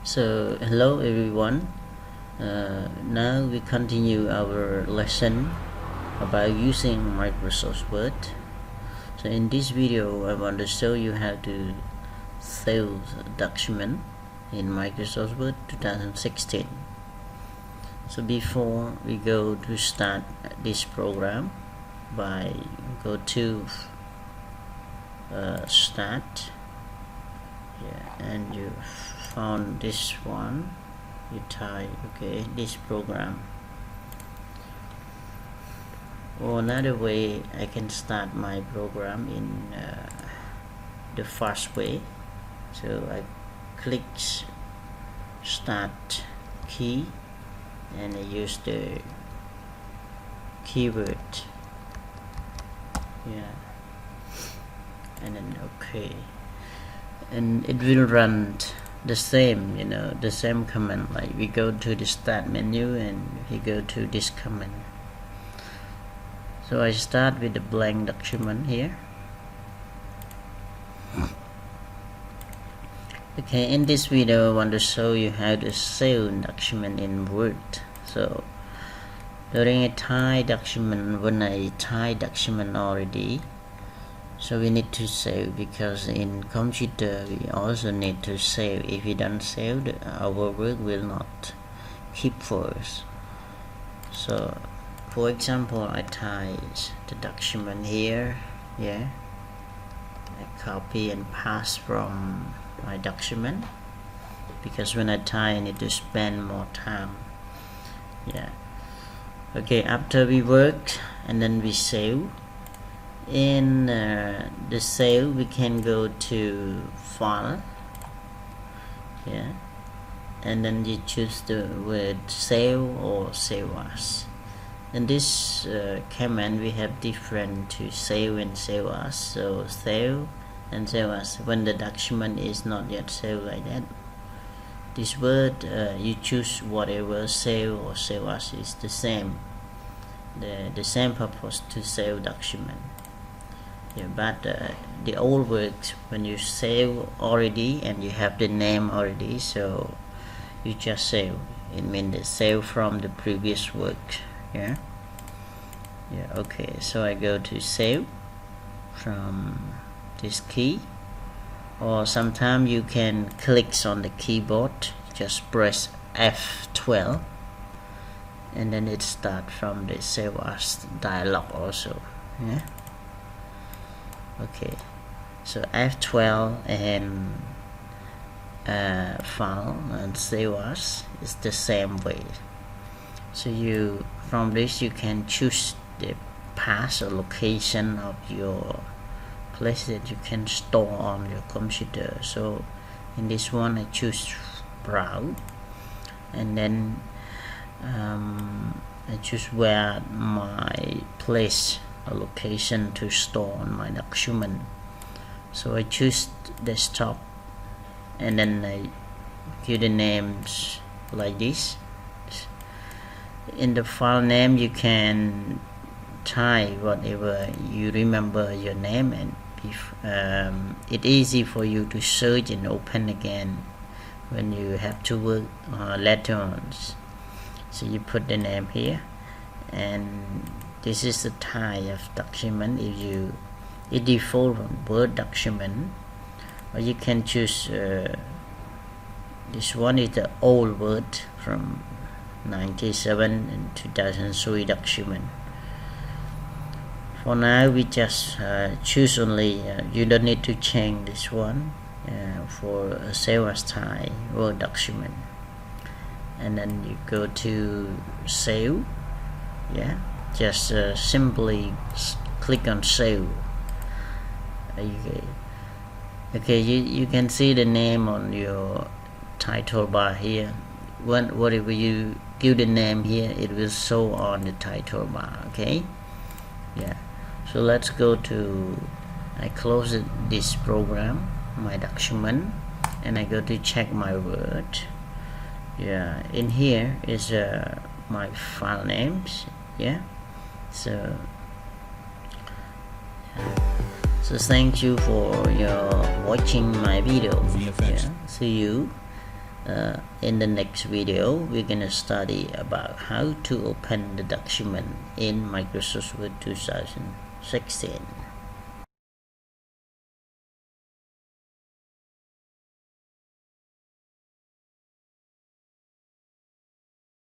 So hello everyone. Now we continue our lesson about using Microsoft Word. So in this video I want to show you how to save a document in Microsoft Word 2016. So before we go to start this program, go to start, and you found this one, you type okay this program. Or another way I can start my program in the fast way. So I click start key and I use the keyword, and then okay, and it will run the same, the same command. Like we go to the start menu and we go to this command. So I start with the blank document here. Okay, in this video I want to show you how to save document in Word. So during a type document, when I type document already, so we need to save, because in computer we also need to save. If we don't save, our work will not keep for us. So for example, I type the document here, I copy and paste from my document, because when I type I need to spend more time. Okay, after we worked and then we save. In the save, we can go to file, and then you choose the word save or save as. In this command we have different to save and save as. So save and save as, when the document is not yet saved, like that, this word you choose whatever, save or save as is the same, the same purpose to save document. But the old works, when you save already and you have the name already, so you just save. It means the save from the previous work. Okay, so I go to save from this key, or sometimes you can click on the keyboard, just press F12 and then it start from the save as dialog also. Okay, so F12 and file and save as is the same way. So you, from this you can choose the path or location of your place that you can store on your computer. So in this one I choose browse, and then I choose where my place or location to store on my document. So I choose desktop, and then I give the names like this. In the file name you can type whatever you remember your name, and if it's easy for you to search and open again when you have to work later on. So you put the name here, and this is the type of document. If it default from Word document, or you can choose this one is the old Word from 97 and 2003 document. For now we just choose only, you don't need to change this one for a save as type Word document. And then you go to save, just simply click on save. Okay, you can see the name on your title bar here. Whatever you give the name here, it will show on the title bar. Okay, so let's go to, I close this program, my document, and I go to check my Word. In here is my file names. So thank you for your watching my video. See you In the next video, we're gonna study about how to open the document in Microsoft Word 2016.